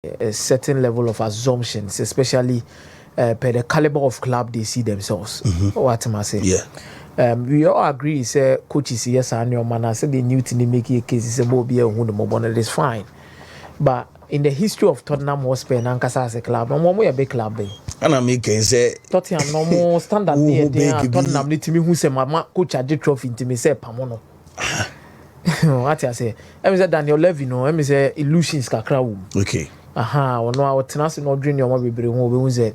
a certain level of assumptions, especially per the caliber of club they see themselves. What am I saying? Yeah. We all agree, say coaches yes and your man say the new thing make a case is about be a it is fine. But in the history of Tottenham Hotspur and Ankasa as a club, no more a big club. And I make say Tottenham no more standard near Tottenham need to me who say my coach a trophy to me say pamono. What I say? I say Daniel Levy no, I say illusions kakra wum. Okay. Ono a tenase no dream your bebre ho be say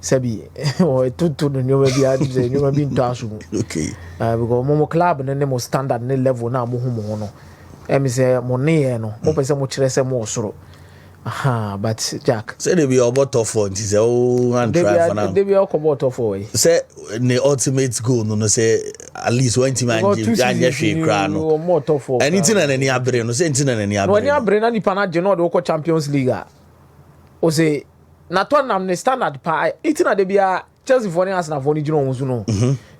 sabi o tutu no nyo be adi say nyo be nto aso. Okay. Because mo club no mo standard ne level na mo hu no. I say mo ne no, mo pese mo kire say mo osoro. But Jack. Say they be about top for it is and try for now. They be all about top for. Say the ultimate goal no say at least one team and you cry no. More top for. Anything and any abre no say anything and any abre. No any abre na ni pa na je no de Champions League. O say na Tottenham ne standard pa itina de bia Chelsea for as na for ni jino won no.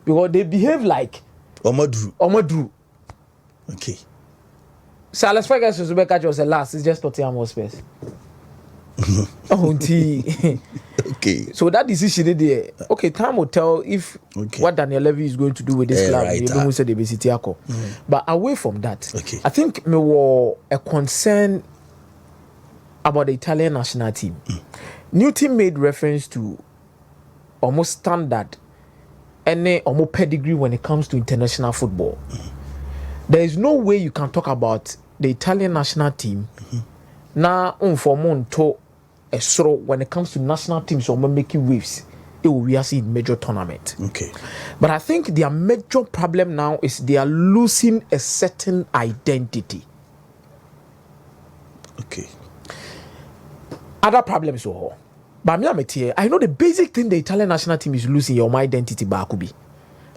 Because they behave like Omadru. Okay. So Alex Ferguson to catch us last. It's just Tottenham Hotspur. Okay. So that decision did there. Okay, time will tell if what Daniel Levy is going to do with this club. Right, but away from that, I think me were a concern about the Italian national team. New team made reference to almost standard and almost pedigree when it comes to international football. There is no way you can talk about the Italian national team now to a sort when it comes to national teams or making waves. It will be in major tournament. Okay. But I think their major problem now is they are losing a certain identity. Okay. Other problems were. But I know the basic thing the Italian national team is losing your identity bakubi.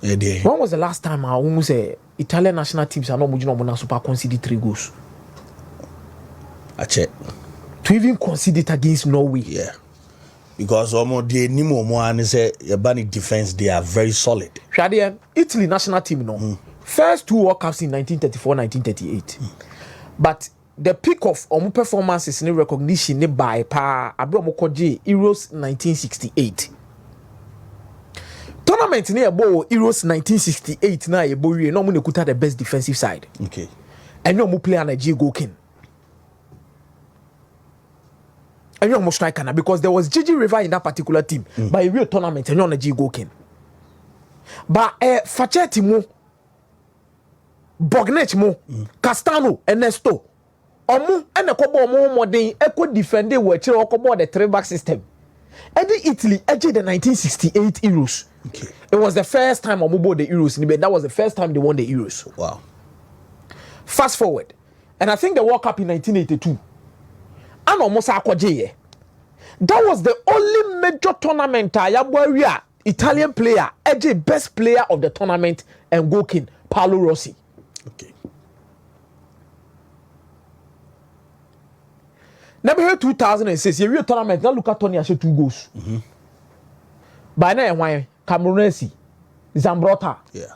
When was the last time I almost say Italian national teams are not moving super conceded 3 goals? I check. To even concede it against Norway. Yeah. Because almost the Nimo and say Yabani defense, they are very solid. Italy national team no. First 2 World Cups in 1934, 1938. But the peak of performances in recognition by Abraham Koji Euros 1968. Tournament near Euros 1968 na we no kuta the best defensive side. Okay. And you play on a G goalking. And you almost striker because there was Gigi River in that particular team. But a real tournament and you on a G goalking. But Facchetti mo Bognech mo Castano Ernesto Omu and the Kobo mo modern eco defender were Okobo the 3-back system. Eddie Italy edged the 1968 Euros. Okay. It was the first time Omu bought the Euros. That was the first time they won the Euros. Wow. Fast forward. And I think the World Cup in 1982. And almost that was the only major tournament where Italian player, edged best player of the tournament and goalking, Paolo Rossi. Okay. Never 2006, a real tournament. Now look at Tony, I 2 goals. By now, why Cameronesi, Zambrotta. Yeah.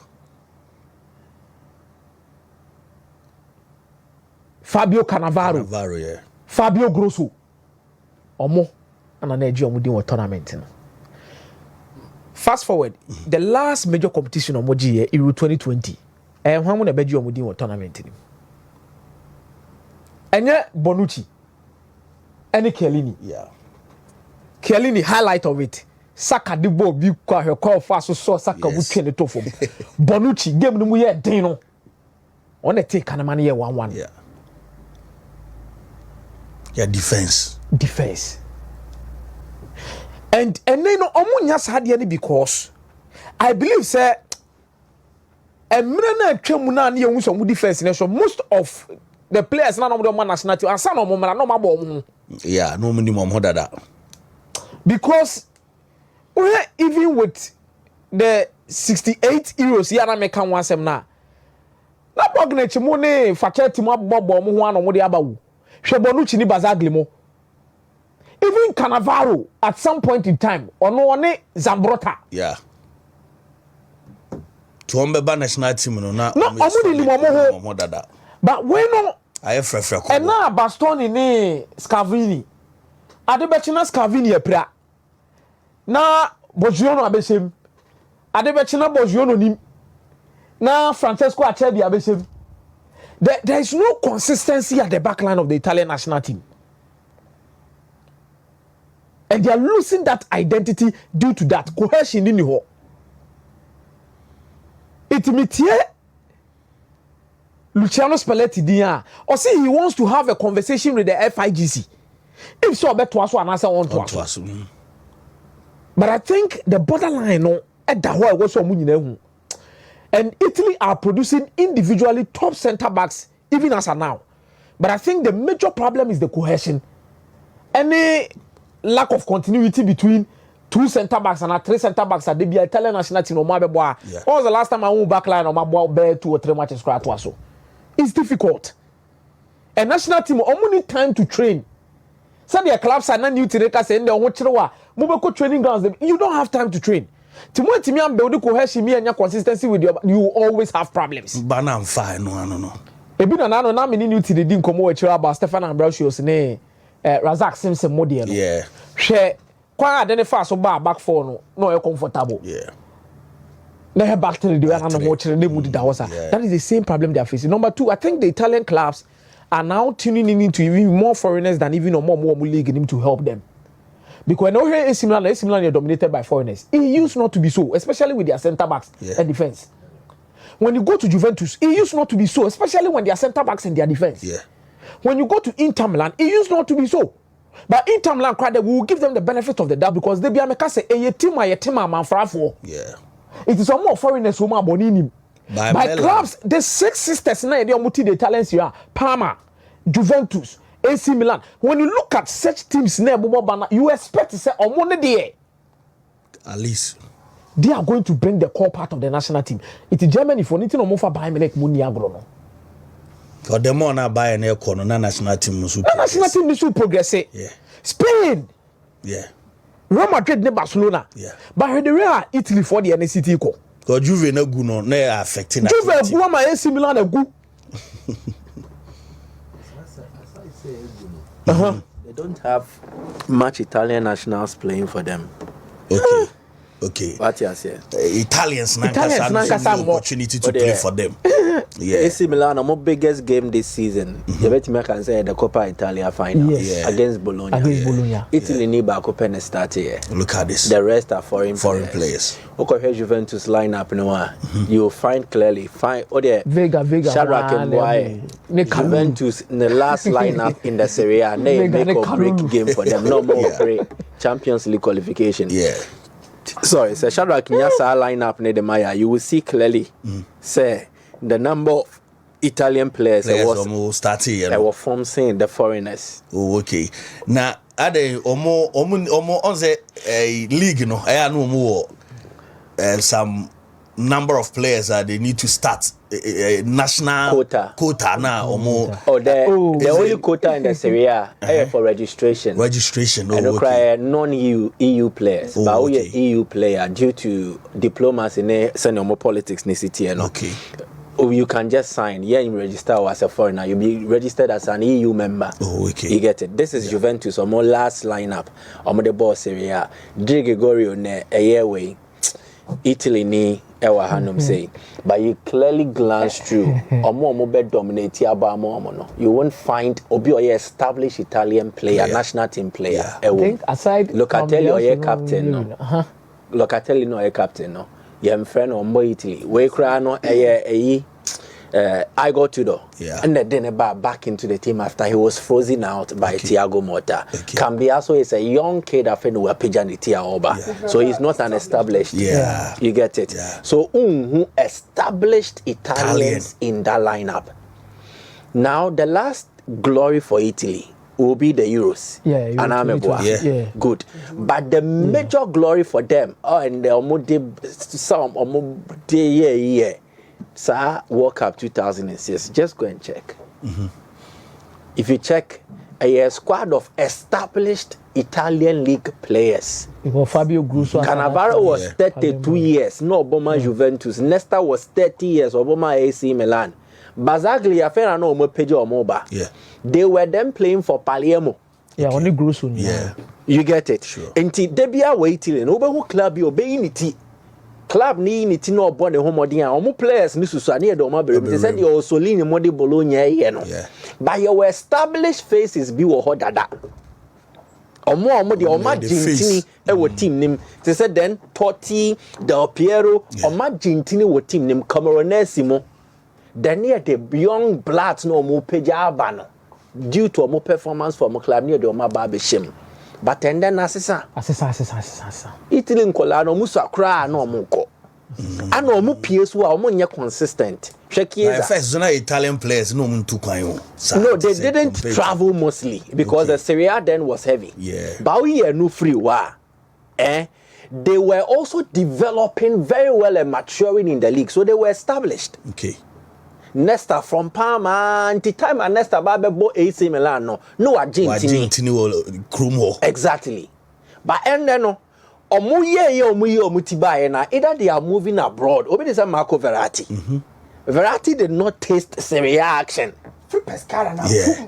Fabio Cannavaro. Yeah. Fabio Grosso. Omo. And an edge on doing a tournament. Fast forward, the last major competition on Moji Euro 2020. And when we bet you on doing a tournament. And yet Bonucci. Any Chiellini. Yeah. Chiellini highlight of it. Saka the ball be call fast so Saka would train the top for Bonucci game no year Dino. On the take Kanamani 1-1. Yeah. Yeah, defense. And then no omunya had any because I believe say a minute twemuna na ye some defense so most of the players na no man national team and some of them no mabom. Yeah, no minimum hodada. Because even with the 68 Euros here na make one sem na Bognech mo ne Facchetti mo bobo mo ho ano mo de abawu. Hwe Bonucci ni Bazagli mo. Even Cannavaro at some point in time one Zambrotta. Yeah. To umbe national team no na but when no I frefre and now Bastoni ni Scavini Adebechina Scavini epra. Na Bojuono abesem. Adebechina Bojuono nim. Na Francesco Acerbi abesem. There is no consistency at the back line of the Italian national team. And they are losing that identity due to that cohesion in the whole. It means Luciano Spalletti dia or say he wants to have a conversation with the FIGC. If so, bet was one answer on to us. But I think the borderline no at the whole was so much. And Italy are producing individually top centre backs even as of now. But I think the major problem is the cohesion. Any lack of continuity between 2 centre backs and 3 centre backs at the Italian national team. When was the last time I won back line on my ball 2 or 3 matches? It's difficult. A national team only need time to train. Some of the clubs are not new to the saying they training grounds. You don't have time to train. Timothy and build cohesion and your consistency with you always have problems. But I'm fine, no. Ebi na na me new to the din komo about Stefan Ambrosius ne Razak Simpson model. Yeah. Hwe kwa identify so back four no you're comfortable. Yeah. They have back to the way that is the same problem they are facing. Number 2, I think the Italian clubs are now tuning into even more foreigners than even more league in him to help them. Because no here AC Milan are dominated by foreigners. It used not to be so, especially with their centre backs and defense. When you go to Juventus, it used not to be so, especially when their centre backs and their defense. Yeah. When you go to Inter Milan, it used not to be so. But Inter Milan we will give them the benefit of the doubt because they be a say a team man for. Yeah. It is some more foreigners who are born by clubs. The 6 sisters now they are the Italians here. Parma, Juventus, AC Milan. When you look at such teams now, you expect to say on one day. At least they are going to bring the core part of the national team. It is Germany for anything or more for Bayern Munich money agrono. For the more na Bayern air corner national team national team is progress. Yeah. Spain. Yeah. Real Madrid ne Barcelona. Yeah. But the Real Italy for the NCT ko. Because Juve na gu no na affecting that. Juve gu ma AC Milan na gu. They don't have much Italian nationals playing for them. Okay. What you say? Italians have the opportunity to play for them. Yeah. AC Milan, our biggest game this season. The bet me can say the Coppa Italia final against Bologna. Italy need back open start here. Look at this. The rest are foreign players. Okay, Juventus lineup you will find clearly. Vega Shadrack and Boy. Juventus in the last lineup in the Serie A. They make or break game for them. No more Champions League qualification. Yeah. Sorry, so Shadrack Nyasa lineup near the Maya, you will see clearly, say the number of Italian players was starting. They were from saying the foreigners. Oh, okay. Now, are they omo on the league? No, I know more. Some number of players that they need to start national quota now or more. The only quota in the Serie A for registration. And okay. Non-EU players. But all your EU player due to diplomacy in politics in the city. Okay. You can just sign. You register as a foreigner. You'll be registered as an EU member. Oh, okay. You get it. This is Juventus, or more last lineup. Or the boss Serie A. Di Gregorio ne a year way. Italy ni ewa hanum say, but you clearly glance through or more dominate no. You won't find obi established Italian player, national team player. I think aside Locatelli or your captain no. Locatelli no your captain no. Your friend or more Italy. We cry no I got Tudor. Yeah. And then back into the team after he was frozen out by Thiago Motta. Cambiaso is a young kid after we Oba. So he's not an established. Yeah. You get it? Yeah. So who established Italians in that lineup. Now the last glory for Italy will be the Euros. Yeah. Good. But the major glory for them, and the Sir, World Cup 2006. Just go and check. If you check a squad of established Italian league players, Fabio Grusso, Cannavaro was 32 years. No, Obama Juventus. Nesta was 30 years. Obama AC Milan. Bazzaglia, no more Pedro Moba. Yeah. They were then playing for Palermo. Yeah, only grows on. Yeah. You get it? Sure. Enti debia wait till no be who club you obey niti. Club ni no born the home odin omo players ni susu na e do ma bere. They said you also lean mo de Ballon here no. Yeah. But your established faces be wo ho dada. Omo de oma gintini e wo team nim. They said then Totti, Del Piero, oma gintini wo team nim Cameroonese mo. Then near the young bloods no mo peja aba due to omo performance for omo club near the oma ba be shim. But then asesa Italy nkola no musu akra na omo nko ana omo pie so a omo nya consistent My first zona Italian players no muntu kwan yo. No, they didn't travel mostly because the Serie A then was heavy. Yeah. But we are no free they were also developing very well and maturing in the league, so they were established. Okay. Nesta from Parma until time and Nesta Babebo AC Milan no Argentini Krumo. Exactly. But and then omu tibaye na either they are moving abroad. Obi is Marco Verratti. Verratti did not taste Serie A action. Yeah.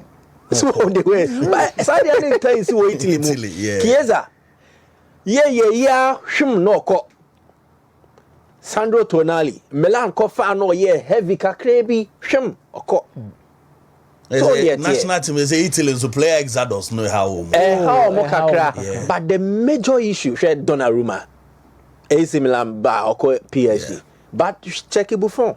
So they were. But Saudi Arabia tell you see what Italy. Yeah. Chiesa. Yeah. Shim no ko. Sandro Tonali, Milan kofa no ye heavy kakrebi shim oko. So national team is Italy so player exodus know how mo kakra. But the major issue said Donnarumma. AC Milan ba oko PSG. Yeah. But check it Buffon.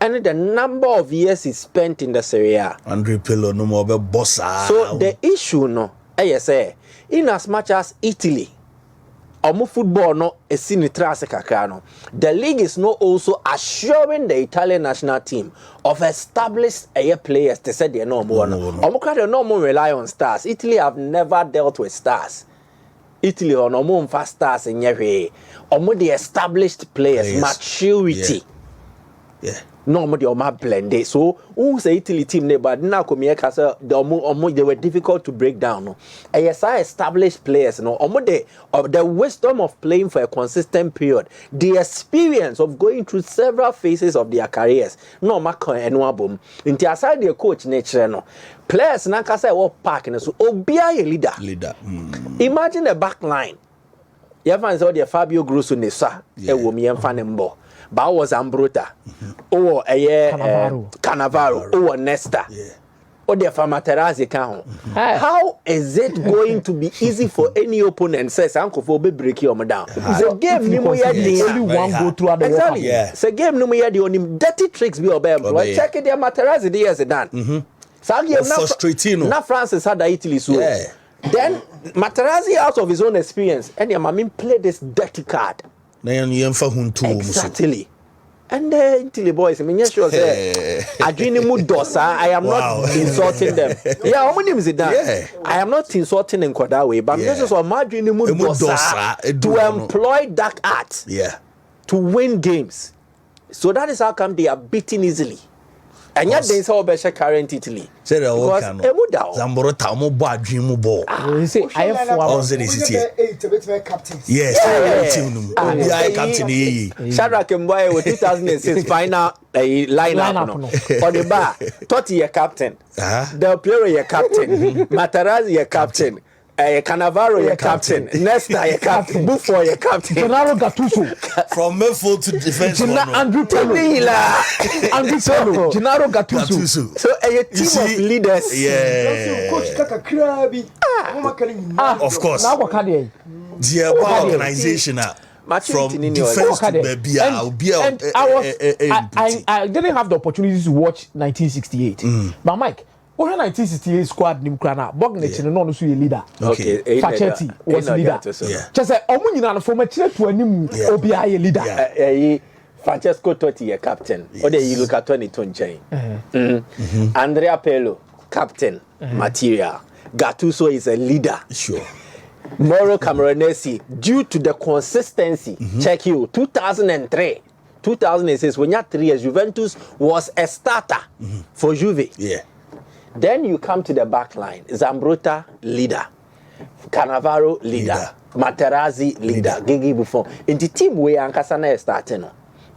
And the number of years he spent in the Serie A. Andre Pirlo no more bossa. So the issue no, say in as much as Italy omo football no esini trase kakra no, the league is not also assuring the Italian national team of established players. They said they no more omo kra no more rely on stars. Italy have never dealt with stars. Italy on omo mfa stars enye omo the established players. Maturity. Yeah. No more the oma blended. So who say Italy team ne but now come here cause they were difficult to break down. No, established players. No, the wisdom of playing for a consistent period, the experience of going through several phases of their careers. No, mako enwabum. Inti aside the coach nature no. Players na kasa what park no so obia a leader. Imagine the back line. You have saw the Fabio Grosso ne sa e wo mi emfa ne mbo. But was Ambrota, or Cannavaro, or Nesta, or the Materazzi count. How is it going to be easy for any opponent? Says Uncle for be break your down. The game only one go through the exactly. The game no the only dirty tricks be obey. Check it, the Materazzi there is done. So now Francis had Italy so. Then Materazzi out of his own experience, and your Mamin played this dirty card. Exactly. And Italy boys, I mean, yes, sure. I am not insulting them. Yeah, I am not insulting in that way, but I'm just to employ dark art to win games. So that is how come they are beaten easily. And yet they saw better current Italy. Because Zamboro Tamo Badrimu ball. I have captain. Yes, captain. Shadrach Mboye with 2006 final lineup on the bar. Totti a captain. Del Piero a captain. Materazzi a captain. Cannavaro your captain, Nesta your captain, Buffon your captain, Gennaro Gattuso from midfield to defense. Andrew Gennaro Gattuso. So a team of leaders. Yeah. Coach Kaka Krabi. Of course. Now what can you? The organization from defense to baby. And I didn't have the opportunity to watch 1968, but Mike. 1968 squad nim krana Bognich no so leader. Okay, Facchetti was leader. Just say omo nyina no former chire to anim obi aye leader. Francesco Totti captain. Or you look at 2020. Andrea Pirlo captain material. Gattuso is a leader. Sure. Mauro Camoranesi due to the consistency. Check you 2003. 2006 when you had 3 years Juventus was a starter for Juve. Yeah. Then you come to the back line. Zambrotta, leader. Cannavaro, leader. Materazzi, leader. Gigi Buffon. In the team where Ankasana is starting,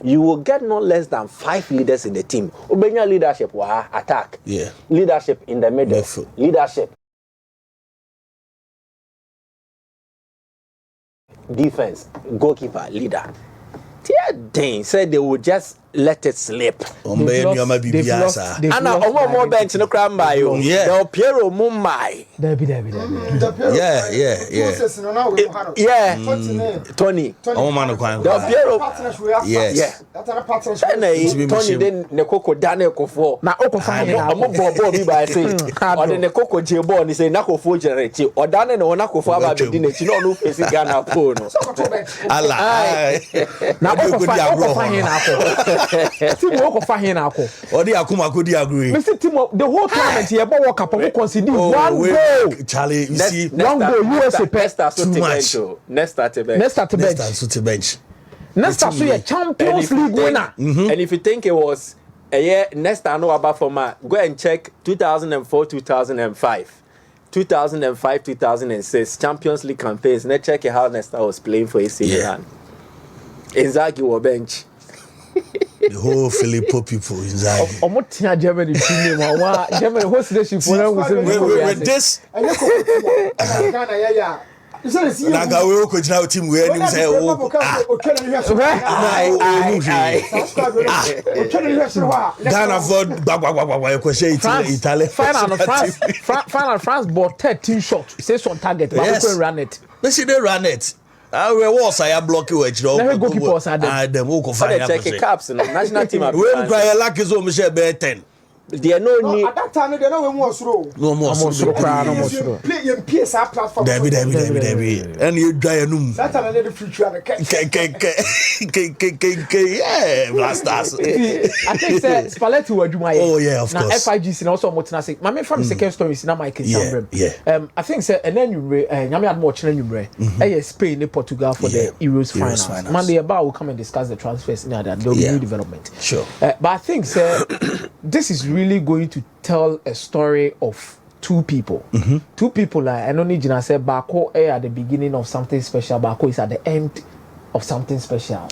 you will get no less than 5 leaders in the team. Ubenya leadership, attack. Yeah. Leadership in the middle. Leadership defense, goalkeeper, leader. Tear Dane said they would just let it slip. And more bench no cram by you. Yeah. Piero Mumbai. Yeah. Tony. Piero. Yes. Tony then Nekoko Daniel Kofo. Na Okofo Bobo bi by say. Or the Nekoko Jebo ni say Nakofo generate. Or Daniel no Nakofo aba be dinne chi no face Ghana po no. Allah. Na Okofo hin akọ. Okofo hin akọ. Odi akuma ko di agree. Me see team the whole tournament here but World Cup concede one goal. Charlie, you see one goal USA Nesta to bench. Nesta to bench. Nesta so a Champions League winner. And if you think it was a year Nesta no about for ma go and check 2004 2005. 2005 2006 Champions League campaigns. Let's check how Nesta was playing for AC Milan. Inzaghi was bench. The whole Filippo people inside. Omotia Germany team wa Germany host leadership for with this. Naga we ko jina team we any say o. Ghana for gbagba ko say Italy. Final France bought 13 shots. Say on target but we run it. We see they run it. We was I block you edge. Let me goalkeepers are there. Them who go find check caps no national team. We cry like so me say be 10. There no need. At that time they no more slow. No more slow. Play your PS platform. Debbie. And you dry num. That time the future yeah, blasters. I think say Spalletti were Juma. Oh yeah, of course. Now FIGC also Motina say. My from second story is na Mike Sambrem. Yeah. I think say and then you nyame ad more chine you Spain and Portugal for the Euros finals. Monday about will come and discuss the transfers near that. There will be new development. Sure. But I think say this is really going to tell a story of two people. Two people like I don't need to say Bako at the beginning of something special. Bako is at the end of something special.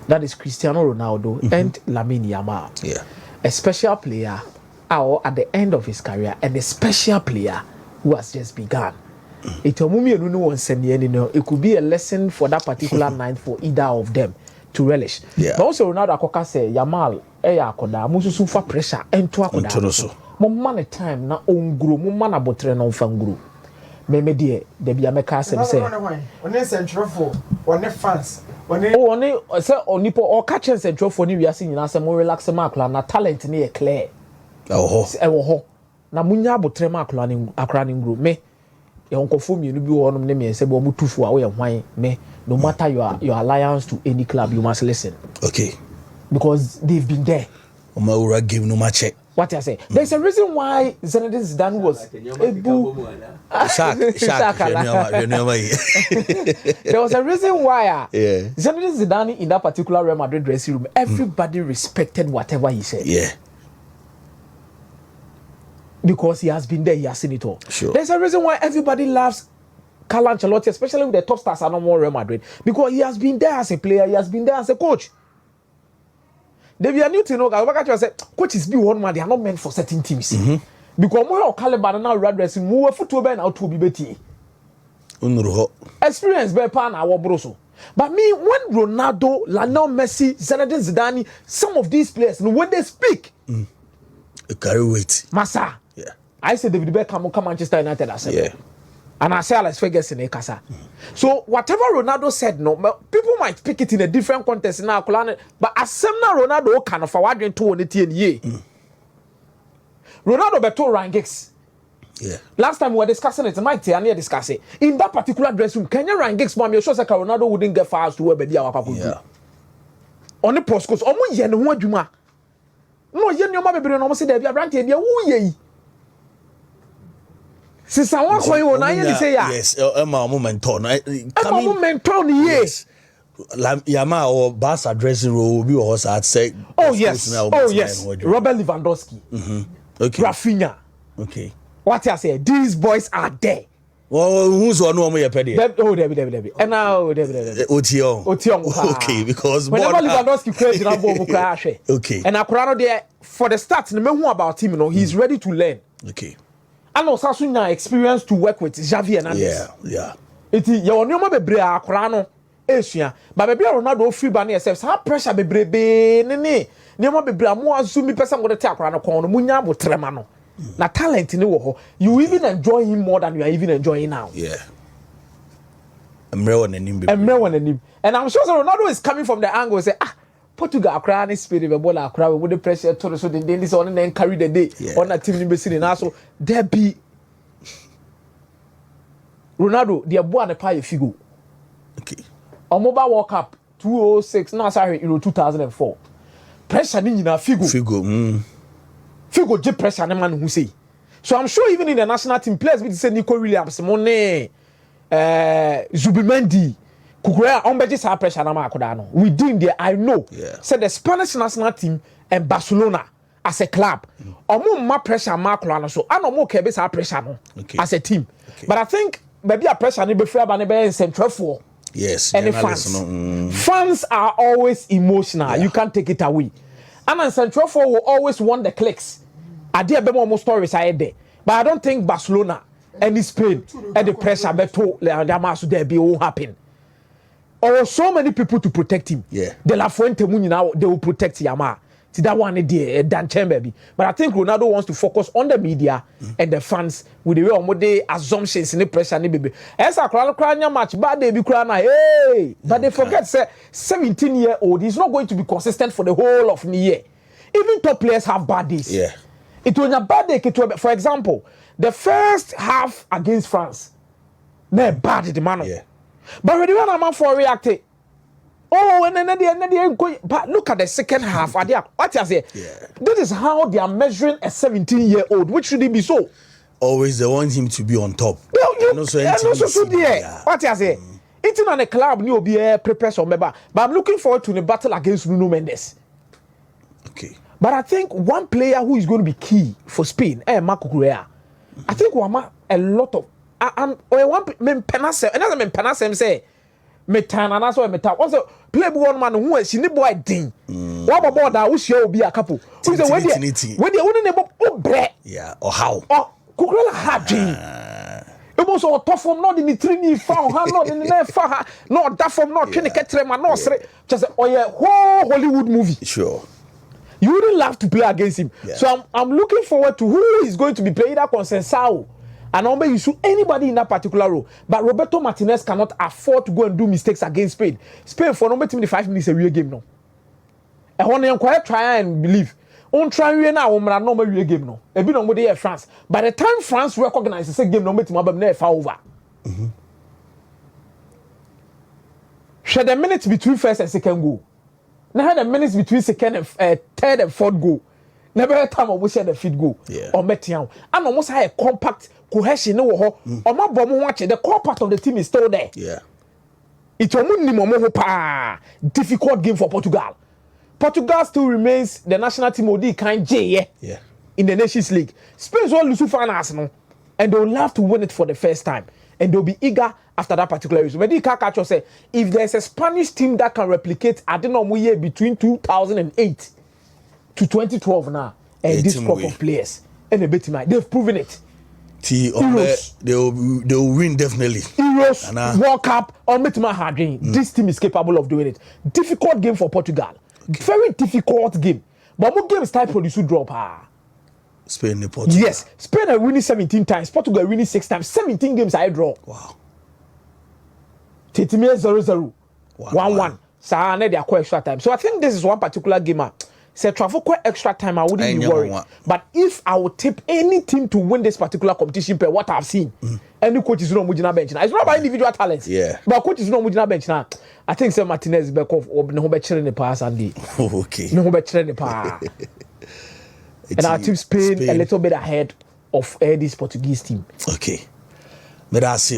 That is Cristiano Ronaldo and Lamine Yamal. Yeah. A special player at the end of his career and a special player who has just begun. It could be a lesson for that particular night for either of them to relish. But also Ronaldo Akoka say Yamal akoda mususu fa pressure ento akoda. Mo man time na ongro mo man abotre na onfa ngro. Me de bia meka asem say. One centrofo, one fans. One say onipo o ka chen centrofo ni wiase nyina say mo relax makla na talent ni e clear. Ewo ho. Na munya abotre makla ni akra ni ngro me. E onkofo mienu bi wo nom ne me say bo mo tufu a wo ye hwan me. No matter your alliance to any club, you must listen. Okay. Because they've been there. Omaura give no match. What I say? There's a reason why Zinedine Zidane was there was a reason why Zinedine Zidane in that particular Real Madrid dressing room, everybody respected whatever he said. Yeah. Because he has been there, he has seen it all. Sure. There's a reason why everybody loves Carlo Ancelotti, especially with the top stars are no more Real Madrid, because he has been there as a player, he has been there as a coach. They be a new to know. Coaches be one man, they are not meant for certain teams. Because more caliber now rather dressing more football ben out to be better. Experience be pan our broso. But me when Ronaldo, Lionel Messi, Zinedine Zidane, some of these players, when they speak, carry weight. Massa. Yeah. I said David Beckham come Manchester United. I said. Yeah. And I say Alex Ferguson in Casa. So whatever Ronaldo said, no, people might pick it in a different context now, but as Semna Ronaldo kind of forward into on the Ronaldo beto Rangix. Yeah. Last time we were discussing it, Mike Tiania discuss it. In that particular dressing room, Kenya Rangix, mom, you're sure that Ronaldo wouldn't get far to where Baby Awaka. On the post course, almost yen one Juma. No, yen your mother be almost there, be a brand here, woo. Since I want to you, I say yes, Emma mentor. Yes. Yama or Barca dressing room will be also at say. Oh yes. Robert Lewandowski. Okay. Rafinha. Okay. What I say? These boys are there. Well, who's on one more petty? Oh, Debbie. And now, Otion. Okay, because whenever Lewandowski plays, you crash. Okay. And Akurano there for the start, no matter about him, he's ready to learn. Okay. And also experience to work with Xavi and others. Yeah. Iti ye onoma bebre akora no esua ba bebre Ronaldo free ba na yourself sa pressure bebrebe ne nioma bebre amu azumi pesa mo de te akora no kon no munya botrema no na talent ni wo ho you even enjoy him more than you are even enjoying now. Yeah. Emre wananim and I'm sure Ronaldo is coming from the angle say Portugal akra ni spirit be ball akra we the pressure to so the this on then carry the day on that team ni be sitting now so there be Ronaldo the boy na pay figo. Okay. On mobile World Cup 2006 no sorry Euro 2004 pressure ni nyina figo je pressure na man who say so I'm sure even in the national team players we say Nico Williams Mone Zubimendi Kukura ombeji sa pressure na makoda no within there I know say the Spanish national team and Barcelona as a club omo ma pressure makola no so ano mo kebe sa pressure no as a team but I think maybe a pressure ni be free ba ne be central for. Yes, and fans are always emotional. You can't take it away. And Central 4 will always want the clicks. I did be more stories I had there. But I don't think Barcelona and Spain and the pressure beto there be all happen. Or so many people to protect him. Yeah. De La Fuente now they will protect Yamal. See that one there, Dan baby. But I think Ronaldo wants to focus on the media and the fans with the way on the assumptions and the pressure. As a crowd match, but they be crying, hey, but they forget say 17-year-old is not going to be consistent for the whole of the year. Even top players have bad days. Yeah. It was a bad day. For example, the first half against France, they bad the man. Yeah. But when I'm man for reacting. Oh, and then but look at the second half. What I say? This is how they are measuring a 17-year-old. Which should it be so? Always they want him to be on top. What I say? It's on a club, new be prepare some member. But I'm looking forward to the battle against Nuno Mendes. Okay. But I think one player who is going to be key for Spain, Marco Correa. I think we have a lot of. One penasem, another penasem say. Metana na so meta once play one man who is ni boy din what about that who share be a couple who say we dey won ne bo bre or how Kukula hard din e mo so to from no the three ni fa ha no the na fa ha no that from no twe ne ketre ma no sere just whole Hollywood movie. Sure. You wouldn't love to play against him. So I'm looking forward to who is going to be playing that Consensao. And I you shoot anybody in that particular role. But Roberto Martinez cannot afford to go and do mistakes against Spain. Spain for number 5 minutes a real game no. And when you try and believe, on try now on no real game no. A bit on with France. By the time France recognizes the game no make never over. Share the minutes between first and second goal. Now the minutes between second and third and fourth goal. Never time we share the feed goal or Metian. And almost have a compact cohesion no ho or my bomb watch the core part of the team is still there. Yeah. It's a minimum difficult game for Portugal. Portugal still remains the national team of the kind J in the Nations League. Spain will lose to Arsenal and they'll have to win it for the first time. And they'll be eager after that particular reason. But the Kakacho say if there's a Spanish team that can replicate I don't know year between 2008 to 2012 now, and this crop of players, and a bit they've proven it. They'll win definitely. Euros, World Cup, or Metima Harding. This team is capable of doing it. Difficult game for Portugal. Very difficult game. But more games type produce drop. Spain and Portugal. Yes, Spain are winning 17 times. Portugal are winning 6 times. 17 games I draw. Wow. Tetimia 0-0. 1-1. So they are quite extra time. So I think this is one particular game. Say travel quite extra time, I wouldn't be worried. But if I would tip any team to win this particular competition, per what I've seen, any coach is not Mujina bench now. It's not about individual talents. Yeah. But coach is not Mujina bench now. I think Sir Martinez is back off or no better in the pass and the okay. No better in the pass. And our team Spain a little bit ahead of this Portuguese team. Okay. But I see.